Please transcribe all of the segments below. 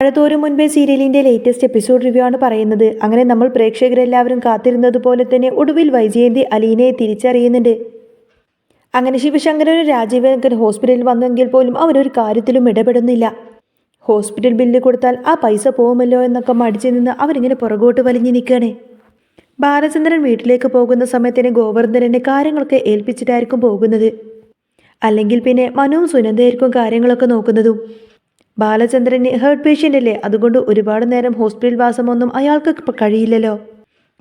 മഴത്തോരും മുൻപേ സീരിയലിന്റെ latest episode review ആണ് പറയുന്നത്. അങ്ങനെ നമ്മൾ പ്രേക്ഷകരെല്ലാവരും കാത്തിരുന്നത് പോലെ തന്നെ ഒടുവിൽ വൈജയന്തി അലീനയെ തിരിച്ചറിയുന്നുണ്ട്. അങ്ങനെ ശിവശങ്കരനും രാജീവൻ ഹോസ്പിറ്റലിൽ വന്നെങ്കിൽ പോലും അവരൊരു കാര്യത്തിലും ഇടപെടുന്നില്ല. ഹോസ്പിറ്റൽ ബില്ല് കൊടുത്താൽ ആ പൈസ പോകുമല്ലോ എന്നൊക്കെ മടിച്ചു നിന്ന് അവരിങ്ങനെ പുറകോട്ട് വലിഞ്ഞു നിൽക്കുകയാണ്. ബാലചന്ദ്രൻ വീട്ടിലേക്ക് പോകുന്ന സമയത്തിന് ഗോവർദ്ധനെ കാര്യങ്ങളൊക്കെ ഏൽപ്പിച്ചിട്ടായിരിക്കും പോകുന്നത്. അല്ലെങ്കിൽ പിന്നെ മനുവും സുനന്ദയായിരിക്കും കാര്യങ്ങളൊക്കെ നോക്കുന്നതും. ബാലചന്ദ്രന് ഹേർട്ട് പേഷ്യൻ്റ് അല്ലേ, അതുകൊണ്ട് ഒരുപാട് നേരം ഹോസ്പിറ്റൽ വാസമൊന്നും അയാൾക്ക് കഴിയില്ലല്ലോ.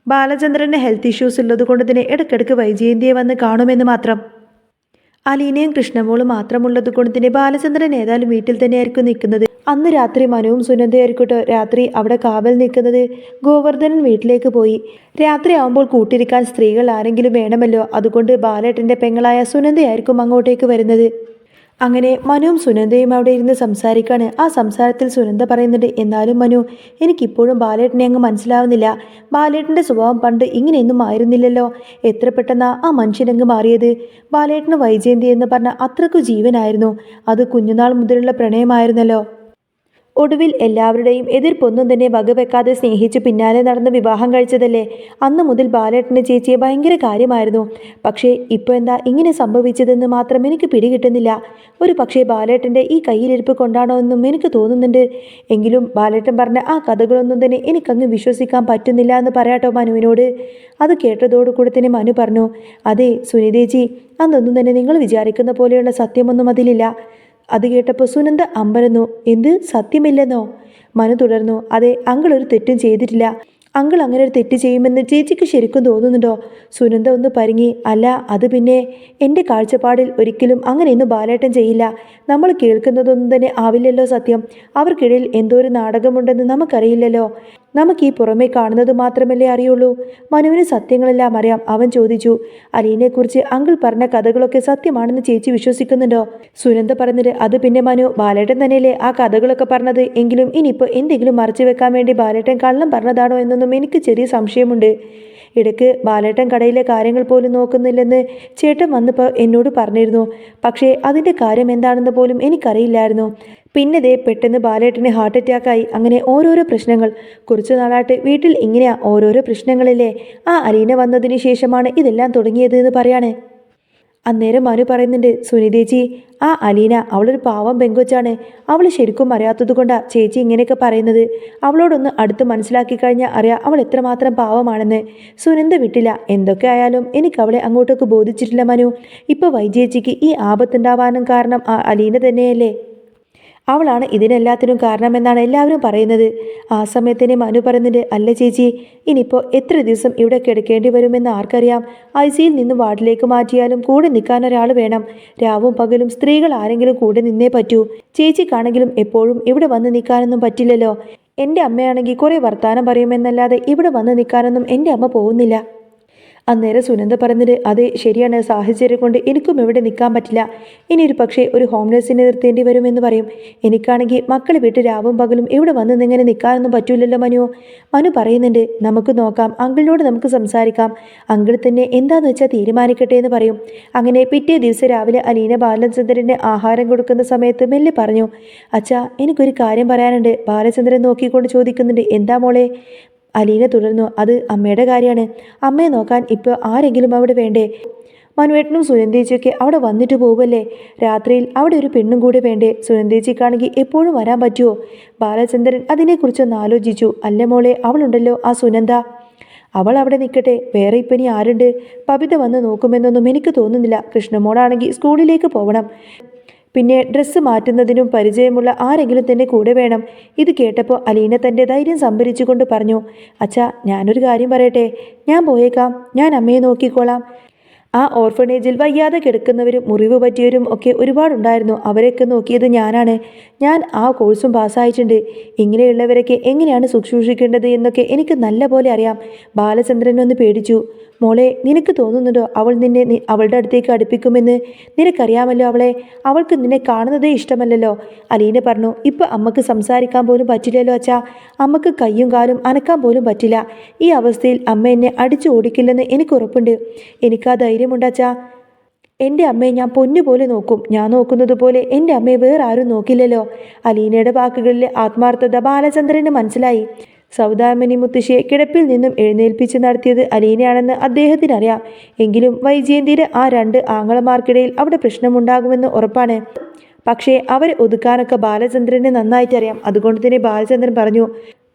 ബാലചന്ദ്രന് ഹെൽത്ത് ഇഷ്യൂസ് ഉള്ളത് കൊണ്ട് തന്നെ ഇടയ്ക്കിടയ്ക്ക് വൈജയന്തിയെ വന്ന് കാണുമെന്ന് മാത്രം. അലീനയും കൃഷ്ണമോളും മാത്രമുള്ളത് കൊണ്ട് തന്നെ ബാലചന്ദ്രൻ ഏതായാലും വീട്ടിൽ തന്നെയായിരിക്കും നിൽക്കുന്നത്. അന്ന് രാത്രി മനുവും സുനന്ദയായിരിക്കട്ടോ രാത്രി അവിടെ കാവൽ നിൽക്കുന്നത്. ഗോവർദ്ധനൻ വീട്ടിലേക്ക് പോയി. രാത്രി ആവുമ്പോൾ കൂട്ടിരിക്കാൻ സ്ത്രീകൾ ആരെങ്കിലും വേണമല്ലോ, അതുകൊണ്ട് ബാലേട്ടൻ്റെ പെങ്ങളായ സുനന്ദയായിരിക്കും അങ്ങോട്ടേക്ക് വരുന്നത്. അങ്ങനെ മനുവും സുനന്ദയും അവിടെ ഇരുന്ന് സംസാരിക്കാണ്. ആ സംസാരത്തിൽ സുനന്ദ പറയുന്നുണ്ട്, എന്നാലും മനു, എനിക്കിപ്പോഴും ബാലേട്ടനെ അങ്ങ് മനസ്സിലാവുന്നില്ല. ബാലേട്ടൻ്റെ സ്വഭാവം പണ്ട് ഇങ്ങനെയൊന്നും ആയിരുന്നില്ലല്ലോ. എത്ര പെട്ടെന്നാ ആ മനുഷ്യനങ്ങ് മാറിയത്. ബാലേട്ടന് വൈജയന്തി എന്ന് പറഞ്ഞ അത്രയ്ക്കു ജീവനായിരുന്നു. അത് കുഞ്ഞുനാൾ മുതലുള്ള പ്രണയമായിരുന്നല്ലോ. ഒടുവിൽ എല്ലാവരുടെയും എതിർപ്പൊന്നും തന്നെ വകവെക്കാതെ സ്നേഹിച്ച് പിന്നാലെ നടന്ന് വിവാഹം കഴിച്ചതല്ലേ. അന്ന് മുതൽ ബാലേട്ടൻ്റെ ചേച്ചിയെ ഭയങ്കര കാര്യമായിരുന്നു. പക്ഷേ ഇപ്പോൾ എന്താ ഇങ്ങനെ സംഭവിച്ചതെന്ന് മാത്രം എനിക്ക് പിടികിട്ടുന്നില്ല. ഒരു പക്ഷേ ബാലേട്ടൻ്റെ ഈ കയ്യിലിരിപ്പ് കൊണ്ടാണോ എന്നും എനിക്ക് തോന്നുന്നുണ്ട്. എങ്കിലും ബാലേട്ടൻ പറഞ്ഞ ആ കഥകളൊന്നും തന്നെ എനിക്കങ്ങ് വിശ്വസിക്കാൻ പറ്റുന്നില്ല എന്ന് പറയാട്ടോ മനുവിനോട്. അത് കേട്ടതോടുകൂടി തന്നെ മനു പറഞ്ഞു, അതെ സുനിതേച്ചി, അതൊന്നും തന്നെ നിങ്ങൾ വിചാരിക്കുന്ന പോലെയുള്ള സത്യമൊന്നും അതിലില്ല. അത് കേട്ടപ്പോൾ സുനന്ദ അമ്പരന്നു. എന്ത്, സത്യമില്ലെന്നോ? മനു തുടർന്നു, അതെ, അങ്കിൾ ഒരു തെറ്റും ചെയ്തിട്ടില്ല. അങ്കിൾ അങ്ങനെ ഒരു തെറ്റ് ചെയ്യുമെന്ന് ചേച്ചിക്ക് ശരിക്കും തോന്നുന്നുണ്ടോ? സുനന്ദ ഒന്ന് പരിങ്ങി. അല്ല, അത് പിന്നെ എൻ്റെ കാഴ്ചപ്പാടിൽ ഒരിക്കലും അങ്ങനെയൊന്നും ബാലേട്ടൻ ചെയ്യില്ല. നമ്മൾ കേൾക്കുന്നതൊന്നും തന്നെ ആവില്ലല്ലോ സത്യം. അവർക്കിടയിൽ എന്തോ ഒരു നാടകമുണ്ടെന്ന് നമുക്കറിയില്ലല്ലോ. നമുക്ക് ഈ പുറമേ കാണുന്നത് മാത്രമല്ലേ അറിയുള്ളൂ. മനുവിന് സത്യങ്ങളെല്ലാം അറിയാം. അവൻ ചോദിച്ചു, അലീനെക്കുറിച്ച് അങ്കിൾ പറഞ്ഞ കഥകളൊക്കെ സത്യമാണെന്ന് ചേച്ചി വിശ്വസിക്കുന്നുണ്ടോ? സുനന്ദ പറഞ്ഞത്, അത് പിന്നെ മനു, ബാലേട്ടൻ തന്നെയല്ലേ ആ കഥകളൊക്കെ പറഞ്ഞത്. എങ്കിലും ഇനിയിപ്പോൾ എന്തെങ്കിലും മറച്ചു വെക്കാൻ വേണ്ടി ബാലേട്ടൻ കള്ളം പറഞ്ഞതാണോ എന്നൊന്നും എനിക്ക് ചെറിയ സംശയമുണ്ട്. ഇടയ്ക്ക് ബാലേട്ടൻ കടയിലെ കാര്യങ്ങൾ പോലും നോക്കുന്നില്ലെന്ന് ചേട്ടൻ വന്നപ്പോൾ എന്നോട് പറഞ്ഞിരുന്നു. പക്ഷേ അതിൻ്റെ കാര്യം എന്താണെന്ന് പോലും എനിക്കറിയില്ലായിരുന്നു. പിന്നെ ദേ പെട്ടെന്ന് ബാലേട്ടന് ഹാർട്ട് അറ്റാക്കായി. അങ്ങനെ ഓരോരോ പ്രശ്നങ്ങൾ. കുറച്ചു നാളായിട്ട് വീട്ടിൽ ഇങ്ങനെയാ ഓരോരോ പ്രശ്നങ്ങളില്ലേ. ആ അലീന വന്നതിന് ശേഷമാണ് ഇതെല്ലാം തുടങ്ങിയത് എന്ന് പറയാണ്. അന്നേരം മനു പറയുന്നുണ്ട്, സുനിതേച്ചി, ആ അലീന അവളൊരു പാവം പെങ്കൊച്ചാണ്. അവൾ ശരിക്കും അറിയാത്തത് കൊണ്ടാണ് ചേച്ചി ഇങ്ങനെയൊക്കെ പറയുന്നത്. അവളോടൊന്ന് അടുത്ത് മനസ്സിലാക്കി കഴിഞ്ഞാൽ അറിയാം അവൾ എത്രമാത്രം പാവമാണെന്ന്. സുനന്ദ വിട്ടില്ല. എന്തൊക്കെ ആയാലും എനിക്ക് അവളെ അങ്ങോട്ടേക്ക് ബോധിച്ചിട്ടില്ല മനു. ഇപ്പോൾ വൈജേച്ചിക്ക് ഈ ആപത്തുണ്ടാവാനും കാരണം ആ അലീന തന്നെയല്ലേ. അവളാണ് ഇതിനെല്ലാത്തിനും കാരണമെന്നാണ് എല്ലാവരും പറയുന്നത്. ആ സമയത്തിന് മനു പറയുന്നുണ്ട്, അല്ല ചേച്ചി, ഇനിയിപ്പോൾ എത്ര ദിവസം ഇവിടെ കിടക്കേണ്ടി വരുമെന്ന് ആർക്കറിയാം. ഐസിയിൽ നിന്ന് വാർഡിലേക്ക് മാറ്റിയാലും കൂടെ നിൽക്കാൻ ഒരാൾ വേണം. രാവും പകലും സ്ത്രീകൾ ആരെങ്കിലും കൂടെ നിന്നേ പറ്റൂ. ചേച്ചിക്കാണെങ്കിലും എപ്പോഴും ഇവിടെ വന്ന് നിൽക്കാനൊന്നും പറ്റില്ലല്ലോ. എൻ്റെ അമ്മയാണെങ്കിൽ കുറേ വർത്താനം പറയുമെന്നല്ലാതെ ഇവിടെ വന്ന് നിൽക്കാനൊന്നും എൻ്റെ അമ്മ പോകുന്നില്ല. അന്നേരം സുനന്ദ പറഞ്ഞത്, അതെ ശരിയാണ്, സാഹചര്യം കൊണ്ട് എനിക്കും ഇവിടെ നിൽക്കാൻ പറ്റില്ല. ഇനിയൊരു പക്ഷേ ഒരു ഹോം നഴ്സിനെ നിർത്തേണ്ടി വരുമെന്ന് പറയും. എനിക്കാണെങ്കിൽ മക്കളെ വിട്ട് രാവും പകലും ഇവിടെ വന്ന് ഇങ്ങനെ നിൽക്കാനൊന്നും പറ്റൂലല്ലോ മനു. മനു പറയുന്നുണ്ട്, നമുക്ക് നോക്കാം, അങ്കിളിനോട് നമുക്ക് സംസാരിക്കാം. അങ്കിൾ തന്നെ എന്താന്ന് വെച്ചാൽ തീരുമാനിക്കട്ടെ എന്ന് പറയും. അങ്ങനെ പിറ്റേ ദിവസം രാവിലെ അലീന ബാലചന്ദ്രന് ആഹാരം കൊടുക്കുന്ന സമയത്ത് മെല്ലെ പറഞ്ഞു, അച്ഛാ, എനിക്കൊരു കാര്യം പറയാനുണ്ട്. ബാലചന്ദ്രൻ നോക്കിക്കൊണ്ട് ചോദിക്കുന്നുണ്ട്, എന്താ മോളെ? അലീന തുടർന്നു, അത് അമ്മയുടെ കാര്യമാണ്. അമ്മയെ നോക്കാൻ ഇപ്പോൾ ആരെങ്കിലും അവിടെ വേണ്ടേ? മനുവേട്ടനും സുനന്ദേച്ചിയൊക്കെ അവിടെ വന്നിട്ട് പോവല്ലേ. രാത്രിയിൽ അവിടെ ഒരു പെണ്ണും കൂടെ വേണ്ടേ? സുനന്ദേച്ചിക്കാണെങ്കിൽ എപ്പോഴും വരാൻ പറ്റുമോ? ബാലചന്ദ്രൻ അതിനെക്കുറിച്ചൊന്ന് ആലോചിച്ചു. അല്ല മോളെ, അവളുണ്ടല്ലോ ആ സുനന്ദ, അവൾ അവിടെ നിൽക്കട്ടെ. വേറെ ഇപ്പം ഇനി ആരുണ്ട്? ബബിത വന്ന് നോക്കുമെന്നൊന്നും എനിക്ക് തോന്നുന്നില്ല. കൃഷ്ണമോളാണെങ്കിൽ സ്കൂളിലേക്ക് പോകണം. പിന്നെ ഡ്രസ്സ് മാറ്റുന്നതിനും പരിചയമുള്ള ആരെങ്കിലും തന്നെ കൂടെ വേണം. ഇത് കേട്ടപ്പോൾ അലീന തൻ്റെ ധൈര്യം സംഭരിച്ചുകൊണ്ട് പറഞ്ഞു, അച്ഛാ, ഞാനൊരു കാര്യം പറയട്ടെ. ഞാൻ പോയേക്കാം. ഞാൻ അമ്മയെ നോക്കിക്കോളാം. ആ ഓർഫണേജിൽ വയ്യാതെ കിടക്കുന്നവരും മുറിവ് പറ്റിയവരും ഒക്കെ ഒരുപാടുണ്ടായിരുന്നു. അവരെയൊക്കെ നോക്കിയത് ഞാനാണ്. ഞാൻ ആ കോഴ്സും പാസ്സായിട്ടുണ്ട്. ഇങ്ങനെയുള്ളവരൊക്കെ എങ്ങനെയാണ് ശുശ്രൂഷിക്കേണ്ടത് എന്നൊക്കെ എനിക്ക് നല്ല പോലെ അറിയാം. ബാലചന്ദ്രനൊന്ന് പേടിച്ചു. മോളെ, നിനക്ക് തോന്നുന്നുണ്ടോ അവൾ നിന്നെ അവളുടെ അടുത്തേക്ക് അടുപ്പിക്കുമെന്ന്? നിനക്കറിയാമല്ലോ അവളെ. അവൾക്ക് നിന്നെ കാണുന്നതേ ഇഷ്ടമല്ലല്ലോ. അലീന പറഞ്ഞു, ഇപ്പം അമ്മക്ക് സംസാരിക്കാൻ പോലും പറ്റില്ലല്ലോ അച്ഛാ. അമ്മക്ക് കയ്യും കാലും അനക്കാൻ പോലും പറ്റില്ല. ഈ അവസ്ഥയിൽ അമ്മ എന്നെ അടിച്ചു ഓടിക്കില്ലെന്ന് എനിക്ക് ഉറപ്പുണ്ട്. എനിക്കാ ധൈര്യമുണ്ട് അച്ഛാ. എൻ്റെ അമ്മയെ ഞാൻ പൊന്നുപോലെ നോക്കും. ഞാൻ നോക്കുന്നത് പോലെ എൻ്റെ അമ്മയെ വേറെ ആരും നോക്കില്ലല്ലോ. അലീനയുടെ വാക്കുകളിലെ ആത്മാർത്ഥത ബാലചന്ദ്രന് മനസ്സിലായി. സൗദാമിനി മുത്തശ്ശിയെ കിടപ്പിൽ നിന്നും എഴുന്നേൽപ്പിച്ച് നടത്തിയത് അലീനയാണെന്ന് അദ്ദേഹത്തിനറിയാം. എങ്കിലും വൈജയന്തിയുടെ ആ 2 ആങ്ങളമാർക്കിടയിൽ അവിടെ പ്രശ്നമുണ്ടാകുമെന്ന് ഉറപ്പാണ്. പക്ഷേ അവരെ ഒതുക്കാനൊക്കെ ബാലചന്ദ്രനെ നന്നായിട്ടറിയാം. അതുകൊണ്ട് തന്നെ ബാലചന്ദ്രൻ പറഞ്ഞു,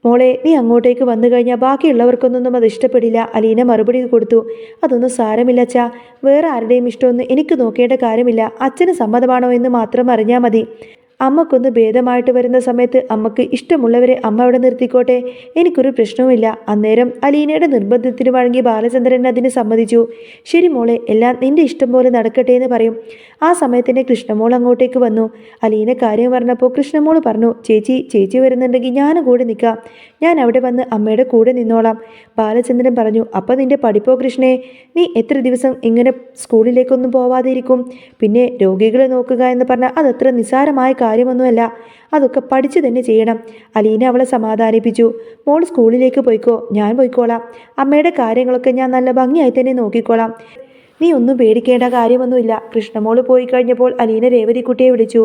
മോളെ, നീ അങ്ങോട്ടേക്ക് വന്നു കഴിഞ്ഞാൽ ബാക്കിയുള്ളവർക്കൊന്നും അത് ഇഷ്ടപ്പെടില്ല. അലീന മറുപടി കൊടുത്തു. അതൊന്നും സാരമില്ല അച്ഛാ, വേറെ ആരുടെയും ഇഷ്ടമൊന്നും എനിക്ക് നോക്കേണ്ട കാര്യമില്ല. അച്ഛന് സമ്മതമാണോ എന്ന് മാത്രം അറിഞ്ഞാൽ മതി. അമ്മക്കൊന്ന് ഭേദമായിട്ട് വരുന്ന സമയത്ത് അമ്മക്ക് ഇഷ്ടമുള്ളവരെ അമ്മ അവിടെ നിർത്തിക്കോട്ടെ, എനിക്കൊരു പ്രശ്നവുമില്ല. അന്നേരം അലീനയുടെ നിർബന്ധത്തിന് വഴങ്ങി ബാലചന്ദ്രൻ അതിന് സമ്മതിച്ചു. ശരി മോളെ, എല്ലാം നിന്റെ ഇഷ്ടം പോലെ നടക്കട്ടെ എന്ന് പറയും. ആ സമയത്തിന് കൃഷ്ണമോൾ അങ്ങോട്ടേക്ക് വന്നു. അലീന കാര്യം പറഞ്ഞപ്പോൾ കൃഷ്ണമോൾ പറഞ്ഞു, ചേച്ചി വരുന്നുണ്ടെങ്കിൽ ഞാൻ കൂടെ നിൽക്കാം. ഞാൻ അവിടെ വന്ന് അമ്മയുടെ കൂടെ നിന്നോളാം. ബാലചന്ദ്രൻ പറഞ്ഞു, അപ്പം നിന്റെ പഠിപ്പോ കൃഷ്ണേ? നീ എത്ര ദിവസം ഇങ്ങനെ സ്കൂളിലേക്കൊന്നും പോവാതെ ഇരിക്കും? പിന്നെ രോഗികളെ നോക്കുക എന്ന് പറഞ്ഞാൽ അതത്ര നിസ്സാരമായ കാര്യമൊന്നുമല്ല. അതൊക്കെ പഠിച്ചു തന്നെ ചെയ്യണം. അലീന അവളെ സമാധാനിപ്പിച്ചു. മോൾ സ്കൂളിലേക്ക് പോയിക്കോ, ഞാൻ പോയിക്കോളാം. അമ്മയുടെ കാര്യങ്ങളൊക്കെ ഞാൻ നല്ല ഭംഗിയായി തന്നെ നോക്കിക്കോളാം. നീ ഒന്നും പേടിക്കേണ്ട കാര്യമൊന്നുമില്ല. കൃഷ്ണമോള് പോയി കഴിഞ്ഞപ്പോൾ അലീന രേവതിക്കുട്ടിയെ വിളിച്ചു.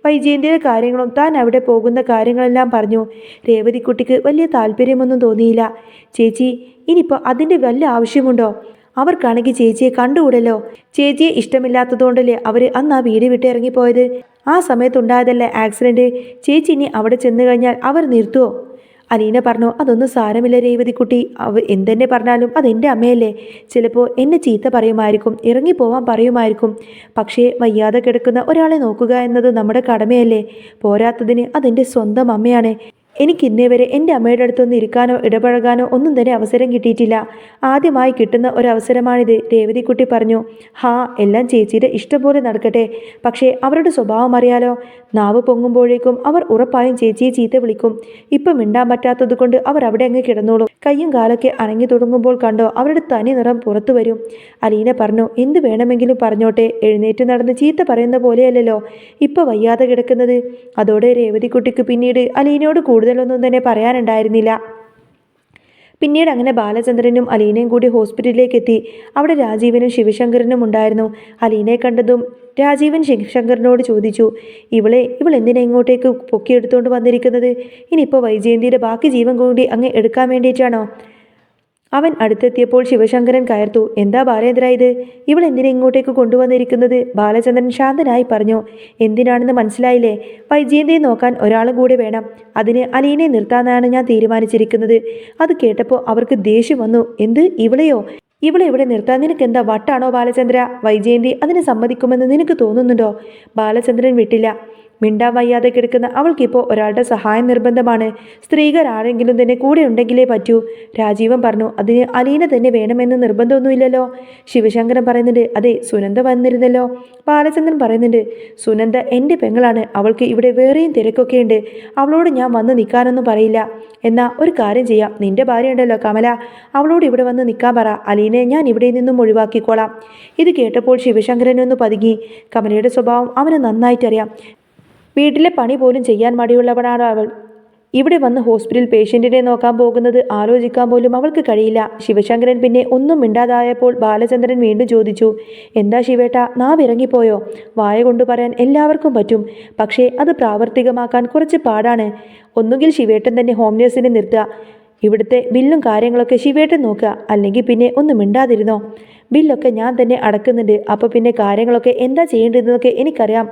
വൈജയന്തിയുടെ കാര്യങ്ങളും താൻ അവിടെ പോകുന്ന കാര്യങ്ങളെല്ലാം പറഞ്ഞു. രേവതിക്കുട്ടിക്ക് വലിയ താല്പര്യമൊന്നും തോന്നിയില്ല. ചേച്ചി, ഇനിയിപ്പോൾ അതിൻ്റെ വല്ല ആവശ്യമുണ്ടോ? അവർക്കാണെങ്കിൽ ചേച്ചിയെ കണ്ടുകൂടല്ലോ. ചേച്ചിയെ ഇഷ്ടമില്ലാത്തതുകൊണ്ടല്ലേ അവർ അന്ന് ആ വീട് വിട്ട് ഇറങ്ങിപ്പോയത്? ആ സമയത്തുണ്ടായതല്ലേ ആക്സിഡൻറ്റ്. ചേച്ചി ഇനി അവിടെ ചെന്ന് കഴിഞ്ഞാൽ അവർ നിർത്തുമോ? അലീന പറഞ്ഞു, അതൊന്നും സാരമില്ല രേവതിക്കുട്ടി. എന്തെന്നെ പറഞ്ഞാലും അതെൻ്റെ അമ്മയല്ലേ. ചിലപ്പോൾ എന്നെ ചീത്ത പറയുമായിരിക്കും, ഇറങ്ങിപ്പോവാൻ പറയുമായിരിക്കും. പക്ഷേ വയ്യാതെ കിടക്കുന്ന ഒരാളെ നോക്കുക എന്നത് നമ്മുടെ കടമയല്ലേ. പോരാത്തതിന് അതെൻ്റെ സ്വന്തം അമ്മയാണ്. എനിക്ക് ഇന്നേ വരെ എൻ്റെ അമ്മയുടെ അടുത്തൊന്ന് ഇരിക്കാനോ ഇടപഴകാനോ ഒന്നും തന്നെ അവസരം കിട്ടിയിട്ടില്ല. ആദ്യമായി കിട്ടുന്ന ഒരവസരമാണിത്, രേവതിക്കുട്ടി പറഞ്ഞു. എല്ലാം ചേച്ചിയുടെ ഇഷ്ടം പോലെ നടക്കട്ടെ. പക്ഷേ അവരുടെ സ്വഭാവം അറിയാലോ. നാവ് പൊങ്ങുമ്പോഴേക്കും അവർ ഉറപ്പായും ചേച്ചിയെ ചീത്ത വിളിക്കും. ഇപ്പം മിണ്ടാൻ പറ്റാത്തത് കൊണ്ട് അവർ അവിടെ അങ്ങ് കിടന്നോളും. കയ്യും കാലൊക്കെ അനങ്ങി തുടങ്ങുമ്പോൾ കണ്ടോ അവരുടെ തനി നിറം പുറത്തു വരും. അലീന പറഞ്ഞു, എന്ത് വേണമെങ്കിലും പറഞ്ഞോട്ടെ, എഴുന്നേറ്റ് നടന്ന് ചീത്ത പറയുന്ന പോലെയല്ലല്ലോ ഇപ്പം വയ്യാതെ കിടക്കുന്നത്. അതോടെ രേവതിക്കുട്ടിക്ക് പിന്നീട് അലീനയോട് കൂടുതലൊന്നും തന്നെ പറയാനുണ്ടായിരുന്നില്ല. പിന്നീട് അങ്ങനെ ബാലചന്ദ്രനും അലീനയും കൂടി ഹോസ്പിറ്റലിലേക്ക് എത്തി. അവിടെ രാജീവനും ശിവശങ്കരനും ഉണ്ടായിരുന്നു. അലീനയെ കണ്ടതും രാജീവൻ ശിവശങ്കരനോട് ചോദിച്ചു, ഇവളെന്തിനാ ഇങ്ങോട്ടേക്ക് പൊക്കിയെടുത്തുകൊണ്ട് വന്നിരിക്കുന്നത്? ഇനിയിപ്പോൾ വൈജയന്തിയുടെ ബാക്കി ജീവൻ കൂടി അങ്ങ് എടുക്കാൻ വേണ്ടിയിട്ടാണോ? അവൻ അടുത്തെത്തിയപ്പോൾ ശിവശങ്കരൻ കയർത്തു. എന്താ ബാലേന്ദ്ര ഇത്? ഇവളെന്തിനാ ഇങ്ങോട്ടേക്ക് കൊണ്ടുവന്നിരിക്കുന്നത്? ബാലചന്ദ്രൻ ശാന്തനായി പറഞ്ഞു. എന്തിനാണെന്ന് മനസ്സിലായില്ലേ? വൈജയന്തിയെ നോക്കാൻ ഒരാളും കൂടി വേണം. അതിന് അലീനയെ നിർത്താനാണ് ഞാൻ തീരുമാനിച്ചിരിക്കുന്നത്. അത് കേട്ടപ്പോൾ അവർക്ക് ദേഷ്യം വന്നു. എന്ത്, ഇവളെയോ? ഇവളെ ഇവിടെ നിർത്താൻ നിനക്ക് എന്താ വട്ടാണോ ബാലചന്ദ്ര? വൈജയന്തി അതിന് സമ്മതിക്കുമെന്ന് നിനക്ക് തോന്നുന്നുണ്ടോ? ബാലചന്ദ്രൻ വിട്ടില്ല. മിണ്ടാൻ വയ്യാതെ കിടക്കുന്ന അവൾക്കിപ്പോൾ ഒരാളുടെ സഹായം നിർബന്ധമാണ്. സ്ത്രീകളാരെങ്കിലും തന്നെ കൂടെ ഉണ്ടെങ്കിലേ പറ്റൂ. രാജീവൻ പറഞ്ഞു, അതിന് അലീന തന്നെ വേണമെന്ന് നിർബന്ധമൊന്നുമില്ലല്ലോ. ശിവശങ്കരൻ പറയുന്നുണ്ട്, അതെ, സുനന്ദ വന്നിരുന്നല്ലോ. ബാലചന്ദ്രൻ പറയുന്നുണ്ട്, സുനന്ദ എൻ്റെ പെങ്ങളാണ്. അവൾക്ക് ഇവിടെ വേറെയും തിരക്കൊക്കെ ഉണ്ട്. അവളോട് ഞാൻ വന്ന് നിൽക്കാനൊന്നും പറയില്ല. എന്നാൽ ഒരു കാര്യം ചെയ്യാം, നിന്റെ ഭാര്യ ഉണ്ടല്ലോ കമല, അവളോട് ഇവിടെ വന്ന് നിൽക്കാൻ പറ. അലീനെ ഞാൻ ഇവിടെ നിന്നും ഒഴിവാക്കിക്കോളാം. ഇത് കേട്ടപ്പോൾ ശിവശങ്കരനൊന്ന് പതുങ്ങി. കമലയുടെ സ്വഭാവം അവന് നന്നായിട്ടറിയാം. വീട്ടിലെ പണി പോലും ചെയ്യാൻ മടിയുള്ളവനാണ് അവൾ. ഇവിടെ വന്ന് ഹോസ്പിറ്റൽ പേഷ്യൻറ്റിനെ നോക്കാൻ പോകുന്നത് ആലോചിക്കാൻ പോലും അവൾക്ക് കഴിയില്ല. ശിവശങ്കരൻ പിന്നെ ഒന്നും മിണ്ടാതായപ്പോൾ ബാലചന്ദ്രൻ വീണ്ടും ചോദിച്ചു, എന്താ ശിവേട്ട, നാവിറങ്ങിപ്പോയോ? വായ കൊണ്ട് പറയാൻ എല്ലാവർക്കും പറ്റും, പക്ഷേ അത് പ്രാവർത്തികമാക്കാൻ കുറച്ച് പാടാണ്. ഒന്നുകിൽ ശിവേട്ടൻ തന്നെ ഹോം നേഴ്സിനെ നിർത്തുക. ഇവിടുത്തെ ബില്ലും കാര്യങ്ങളൊക്കെ ശിവേട്ടൻ നോക്കുക. അല്ലെങ്കിൽ പിന്നെ ഒന്നും മിണ്ടാതിരുന്നോ? ബില്ലൊക്കെ ഞാൻ തന്നെ അടക്കുന്നുണ്ട്. അപ്പോൾ പിന്നെ കാര്യങ്ങളൊക്കെ എന്താ ചെയ്യേണ്ടതെന്നൊക്കെ എനിക്കറിയാം.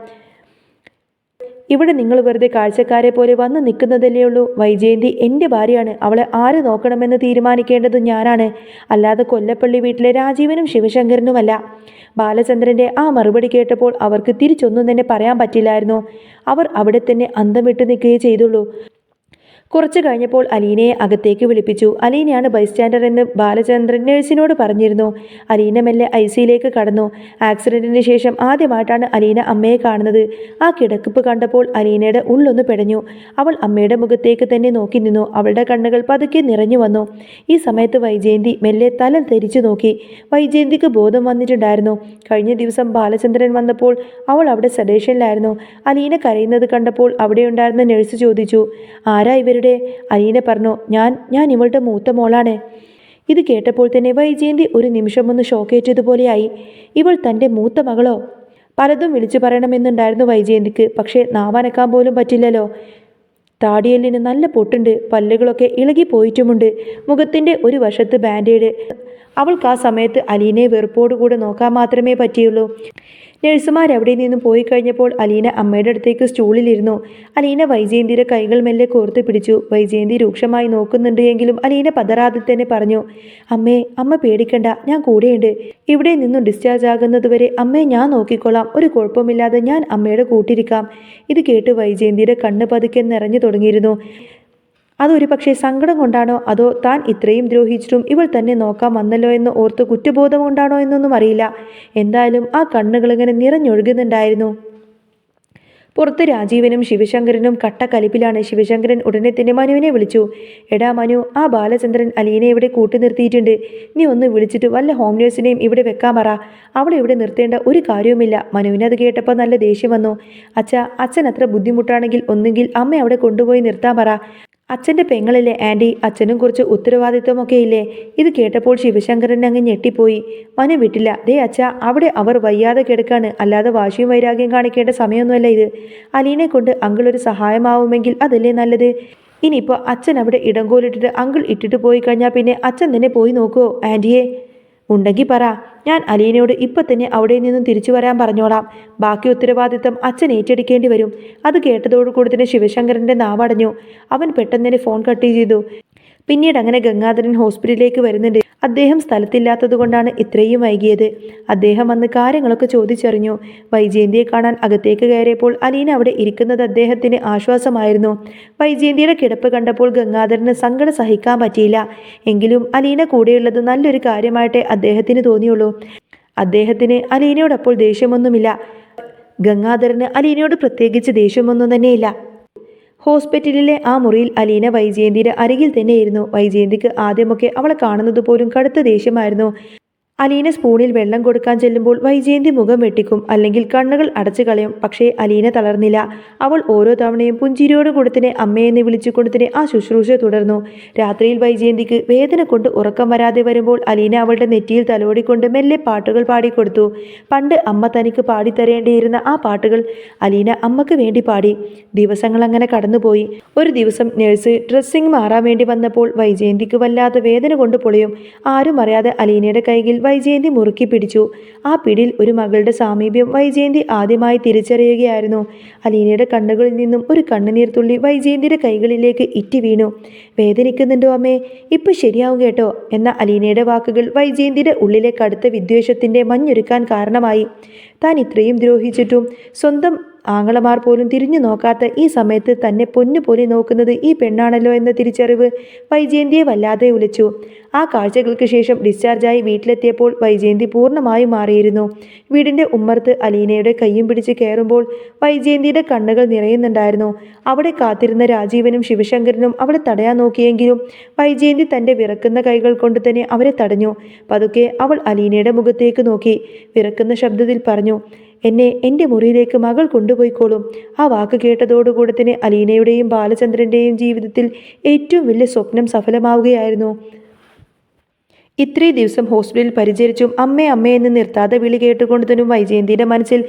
ഇവിടെ നിങ്ങൾ വെറുതെ കാഴ്ചക്കാരെ പോലെ വന്ന് നിൽക്കുന്നതല്ലേ ഉള്ളൂ. വൈജയന്തി എൻ്റെ ഭാര്യയാണ്. അവളെ ആര് നോക്കണമെന്ന് തീരുമാനിക്കേണ്ടത് ഞാനാണ്, അല്ലാതെ കൊല്ലപ്പള്ളി വീട്ടിലെ രാജീവനും ശിവശങ്കരനുമല്ല. ബാലചന്ദ്രൻ്റെ ആ മറുപടി കേട്ടപ്പോൾ അവർക്ക് തിരിച്ചൊന്നും തന്നെ പറയാൻ പറ്റില്ലായിരുന്നു. അവർ അവിടെ തന്നെ അന്തം വിട്ടു നിൽക്കുകയേ ചെയ്തുള്ളൂ. കുറച്ചു കഴിഞ്ഞപ്പോൾ അലീനയെ അകത്തേക്ക് വിളിപ്പിച്ചു. അലീനയാണ് ബൈസ്റ്റാൻഡർ എന്ന് ബാലചന്ദ്രൻ നഴ്സിനോട് പറഞ്ഞിരുന്നു. അലീന മെല്ലെ ഐസിയിലേക്ക് കടന്നു. ആക്സിഡന്റിന് ശേഷം ആദ്യമായിട്ടാണ് അലീന അമ്മയെ കാണുന്നത്. ആ കിടക്കിപ്പ് കണ്ടപ്പോൾ അലീനയുടെ ഉള്ളൊന്ന് പിടഞ്ഞു. അവൾ അമ്മയുടെ മുഖത്തേക്ക് തന്നെ നോക്കി നിന്നു. അവളുടെ കണ്ണുകൾ പതുക്കെ നിറഞ്ഞു വന്നു. ഈ സമയത്ത് വൈജയന്തി മെല്ലെ തല തിരിച്ചു നോക്കി. വൈജയന്തിക്ക് ബോധം വന്നിട്ടുണ്ടായിരുന്നു. കഴിഞ്ഞ ദിവസം ബാലചന്ദ്രൻ വന്നപ്പോൾ അവൾ അവിടെ സെഡേഷനിലായിരുന്നു. അലീന കരയുന്നത് കണ്ടപ്പോൾ അവിടെയുണ്ടായിരുന്ന നഴ്സ് ചോദിച്ചു, ആരാ ഇവരുടെ? അലീന പറഞ്ഞു, ഞാൻ ഇവളുടെ മൂത്ത മോളാണ്. ഇത് കേട്ടപ്പോൾ തന്നെ വൈജയന്തി ഒരു നിമിഷം ഒന്ന് ഷോക്കേറ്റതുപോലെയായി. ഇവൾ തൻ്റെ മൂത്ത മകളോ? പലതും വിളിച്ചു പറയണമെന്നുണ്ടായിരുന്നു വൈജയന്തിക്ക്. പക്ഷേ നാവനക്കാൻ പോലും പറ്റില്ലല്ലോ. താടിയെല്ലിന് നല്ല പൊട്ടുണ്ട്, പല്ലുകളൊക്കെ ഇളകിപ്പോയിട്ടുമുണ്ട്, മുഖത്തിൻ്റെ ഒരു വശത്ത് ബാൻഡേഡ്. അവൾക്ക് ആ സമയത്ത് അലീനയെ വെറുപ്പോടുകൂടെ നോക്കാൻ മാത്രമേ പറ്റിയുള്ളൂ. നഴ്സുമാർ അവിടെ നിന്നും പോയി കഴിഞ്ഞപ്പോൾ അലീന അമ്മയുടെ അടുത്തേക്ക് സ്റ്റൂളിലിരുന്നു. അലീന വൈജയന്തിയുടെ കൈകൾ മെല്ലെ കോർത്ത് പിടിച്ചു. വൈജയന്തി രൂക്ഷമായി നോക്കുന്നുണ്ട് എങ്കിലും അലീന പതറാതെ തന്നെ പറഞ്ഞു, അമ്മ പേടിക്കണ്ട, ഞാൻ കൂടെയുണ്ട്. ഇവിടെ നിന്നും ഡിസ്ചാർജ് ആകുന്നതുവരെ അമ്മയെ ഞാൻ നോക്കിക്കൊള്ളാം. ഒരു കുഴപ്പമില്ലാതെ ഞാൻ അമ്മയുടെ കൂട്ടിരിക്കാം. ഇത് കേട്ട് വൈജയന്തിയുടെ കണ്ണ് പതുക്കെ നിറഞ്ഞു തുടങ്ങിയിരുന്നു. അതൊരു പക്ഷേ സങ്കടം കൊണ്ടാണോ അതോ താൻ ഇത്രയും ദ്രോഹിച്ചിട്ടും ഇവൾ തന്നെ നോക്കാൻ വന്നല്ലോ എന്ന് ഓർത്ത് കുറ്റബോധം കൊണ്ടാണോ എന്നൊന്നും അറിയില്ല. എന്തായാലും ആ കണ്ണുകളിങ്ങനെ നിറഞ്ഞൊഴുകുന്നുണ്ടായിരുന്നു. പുറത്ത് രാജീവനും ശിവശങ്കരനും കട്ടക്കലിപ്പിലാണ്. ശിവശങ്കരൻ ഉടനെ തന്നെ മനുവിനെ വിളിച്ചു. എടാ മനു, ആ ബാലചന്ദ്രൻ അലീനെ ഇവിടെ കൂട്ടി നിർത്തിയിട്ടുണ്ട്. നീ ഒന്ന് വിളിച്ചിട്ട് വല്ല ഹോം നേഴ്സിനെയും ഇവിടെ വെക്കാൻ പറ. അവളെ ഇവിടെ നിർത്തേണ്ട ഒരു കാര്യവുമില്ല. മനുവിനത് കേട്ടപ്പോൾ നല്ല ദേഷ്യം വന്നു. അച്ഛൻ അത്ര ബുദ്ധിമുട്ടാണെങ്കിൽ ഒന്നുകിൽ അമ്മ അവിടെ കൊണ്ടുപോയി നിർത്താൻ പറ. അച്ഛൻ്റെ പെങ്ങളല്ലേ ആൻറ്റി, അച്ഛനും കുറച്ച് ഉത്തരവാദിത്വമൊക്കെ ഇല്ലേ? ഇത് കേട്ടപ്പോൾ ശിവശങ്കരൻ അങ്ങ് ഞെട്ടിപ്പോയി. മനു വിട്ടില്ല. ദേ അച്ഛാ, അവിടെ അവർ വയ്യാതെ കിടക്കാണ്, അല്ലാതെ വാശിയും വൈരാഗ്യം കാണിക്കേണ്ട സമയമൊന്നുമല്ല ഇത്. അലീനെ കൊണ്ട് അങ്കിൾ ഒരു സഹായമാവുമെങ്കിൽ അതല്ലേ നല്ലത്. ഇനിയിപ്പോൾ അച്ഛൻ അവിടെ ഇടങ്കോലിട്ടിട്ട് അങ്കിൾ ഇട്ടിട്ട് പോയി കഴിഞ്ഞാൽ പിന്നെ അച്ഛൻ തന്നെ പോയി നോക്കുമോ ആൻറ്റിയെ? ഉണ്ടെങ്കിൽ പറ, ഞാൻ അലീനയോട് ഇപ്പം തന്നെ അവിടെ നിന്നും തിരിച്ചു വരാൻ പറഞ്ഞോളാം. ബാക്കി ഉത്തരവാദിത്തം അച്ഛൻ ഏറ്റെടുക്കേണ്ടി വരും. അത് കേട്ടതോടുകൂടി തന്നെ ശിവശങ്കരൻ്റെ നാവടഞ്ഞു. അവൻ പെട്ടെന്ന് തന്നെ ഫോൺ കട്ട് ചെയ്തു. പിന്നീട് അങ്ങനെ ഗംഗാധരൻ ഹോസ്പിറ്റലിലേക്ക് വരുന്നുണ്ട്. അദ്ദേഹം സ്ഥലത്തില്ലാത്തത് കൊണ്ടാണ് ഇത്രയും വൈകിയത്. അദ്ദേഹം വന്ന് കാര്യങ്ങളൊക്കെ ചോദിച്ചറിഞ്ഞു. വൈജയന്തിയെ കാണാൻ അകത്തേക്ക് കയറിയപ്പോൾ അലീന അവിടെ ഇരിക്കുന്നത് അദ്ദേഹത്തിന് ആശ്വാസമായിരുന്നു. വൈജയന്തിയുടെ കിടപ്പ് കണ്ടപ്പോൾ ഗംഗാധരന് സങ്കടം സഹിക്കാൻ പറ്റിയില്ല. എങ്കിലും അലീന കൂടെയുള്ളത് നല്ലൊരു കാര്യമായിട്ടേ അദ്ദേഹത്തിന് തോന്നിയുള്ളൂ. അദ്ദേഹത്തിന് അലീനയോടപ്പോൾ ദേഷ്യമൊന്നുമില്ല. ഗംഗാധരന് അലീനയോട് പ്രത്യേകിച്ച് ദേഷ്യമൊന്നും തന്നെയില്ല. ഹോസ്പിറ്റലിലെ ആ മുറിയിൽ അലീന വൈജയന്തിയുടെ അരികിൽ തന്നെയായിരുന്നു. വൈജയന്തിക്ക് ആദ്യമൊക്കെ അവളെ കാണുന്നത് പോലും കടുത്ത ദേഷ്യമായിരുന്നു. അലീന സ്പൂണിൽ വെള്ളം കൊടുക്കാൻ ചെല്ലുമ്പോൾ വൈജയന്തി മുഖം വെട്ടിക്കും, അല്ലെങ്കിൽ കണ്ണുകൾ അടച്ചു കളയും. പക്ഷേ അലീന തളർന്നില്ല. അവൾ ഓരോ തവണയും പുഞ്ചിരിയോട് കൊടുത്തിനെ അമ്മയെന്ന് വിളിച്ചുകൊടുത്തിനെ ആ ശുശ്രൂഷ തുടർന്നു. രാത്രിയിൽ വൈജയന്തിക്ക് വേദന കൊണ്ട് ഉറക്കം വരാതെ വരുമ്പോൾ അലീന അവളുടെ നെറ്റിയിൽ തലോടിക്കൊണ്ട് മെല്ലെ പാട്ടുകൾ പാടിക്കൊടുത്തു. പണ്ട് അമ്മ തനിക്ക് പാടിത്തരേണ്ടിയിരുന്ന ആ പാട്ടുകൾ അലീന അമ്മക്ക് വേണ്ടി പാടി. ദിവസങ്ങൾ അങ്ങനെ കടന്നുപോയി. ഒരു ദിവസം നഴ്സ് ഡ്രസ്സിങ് മാറാൻ വേണ്ടി വന്നപ്പോൾ വൈജയന്തിക്ക് വല്ലാതെ വേദന കൊണ്ട് പൊളിയും. ആരും അറിയാതെ അലീനയുടെ കൈകൾ വൈജയന്തി മുറുക്കി പിടിച്ചു. ആ പിടിയിൽ ഒരു മകളുടെ സാമീപ്യം വൈജയന്തി ആദ്യമായി തിരിച്ചറിയുകയായിരുന്നു. അലീനയുടെ കണ്ണുകളിൽ നിന്നും ഒരു കണ്ണുനീർ തുള്ളി വൈജയന്തിയുടെ കൈകളിലേക്ക് ഇറ്റി വീണു. വേദനിക്കുന്നുണ്ടോ അമ്മേ? ഇപ്പം ശരിയാവും കേട്ടോ എന്ന അലീനയുടെ വാക്കുകൾ വൈജയന്തിയുടെ ഉള്ളിലെ കടുത്ത വിദ്വേഷത്തിൻ്റെ മഞ്ഞൊരുക്കാൻ കാരണമായി. താൻ ഇത്രയും ദ്രോഹിച്ചിട്ടും സ്വന്തം ആങ്ങളമാർ പോലും തിരിഞ്ഞു നോക്കാത്ത ഈ സമയത്ത് തന്നെ പൊന്നുപോലെ നോക്കുന്നത് ഈ പെണ്ണാണല്ലോ എന്ന തിരിച്ചറിവ് വൈജയന്തിയെ വല്ലാതെ ഉലച്ചു. ആ കാഴ്ചകൾക്ക് ശേഷം ഡിസ്ചാർജായി വീട്ടിലെത്തിയപ്പോൾ വൈജയന്തി പൂർണ്ണമായും മാറിയിരുന്നു. വീടിൻ്റെ ഉമ്മർത്ത് അലീനയുടെ കയ്യും പിടിച്ച് കയറുമ്പോൾ വൈജയന്തിയുടെ കണ്ണുകൾ നിറയുന്നുണ്ടായിരുന്നു. അവിടെ കാത്തിരുന്ന രാജീവനും ശിവശങ്കരനും അവളെ തടയാൻ നോക്കിയെങ്കിലും വൈജയന്തി തൻ്റെ വിറക്കുന്ന കൈകൾ കൊണ്ട് തന്നെ അവരെ തടഞ്ഞു. പതുക്കെ അവൾ അലീനയുടെ മുഖത്തേക്ക് നോക്കി വിറക്കുന്ന ശബ്ദത്തിൽ പറഞ്ഞു, എന്നെ എൻ്റെ മുറിയിലേക്ക് മകൾ കൊണ്ടുപോയിക്കോളും. ആ വാക്ക് കേട്ടതോടുകൂടെ തന്നെ അലീനയുടെയും ബാലചന്ദ്രൻ്റെയും ജീവിതത്തിൽ ഏറ്റവും വലിയ സ്വപ്നം സഫലമാവുകയായിരുന്നു. ഇത്രയും ദിവസം ഹോസ്പിറ്റലിൽ പരിചരിച്ചും അമ്മയെന്ന് നിർത്താതെ വിളി കേട്ടുകൊണ്ട് തന്നെ വൈജയന്തിയുടെ മനസ്സിൽ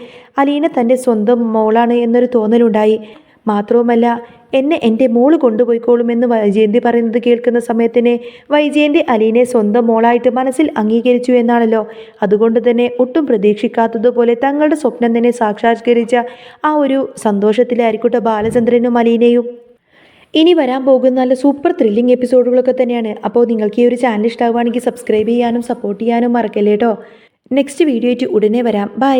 അലീന തൻ്റെ സ്വന്തം മോളാണ് എന്നൊരു തോന്നലുണ്ടായി. മാത്രവുമല്ല, എന്നെ എൻ്റെ മോള് കൊണ്ടുപോയിക്കോളുമെന്ന് വൈജയന്തി പറയുന്നത് കേൾക്കുന്ന സമയത്തിന് വൈജയന്തി അലീനയെ സ്വന്തം മോളായിട്ട് മനസ്സിൽ അംഗീകരിച്ചു എന്നാണല്ലോ. അതുകൊണ്ട് തന്നെ ഒട്ടും പ്രതീക്ഷിക്കാത്തതുപോലെ തങ്ങളുടെ സ്വപ്നം തന്നെ സാക്ഷാത്കരിച്ച ആ ഒരു സന്തോഷത്തിലായിരിക്കട്ടെ ബാലചന്ദ്രനും അലീനയും. ഇനി വരാൻ പോകുന്ന നല്ല സൂപ്പർ ത്രില്ലിംഗ് എപ്പിസോഡുകളൊക്കെ തന്നെയാണ്. അപ്പോൾ നിങ്ങൾക്ക് ഈ ഒരു ചാനൽ ഇഷ്ടമാവുകയാണെങ്കിൽ സബ്സ്ക്രൈബ് ചെയ്യാനും സപ്പോർട്ട് ചെയ്യാനും മറക്കല്ലേ കേട്ടോ. നെക്സ്റ്റ് വീഡിയോ ആയിട്ട് ഉടനെ വരാം. ബൈ.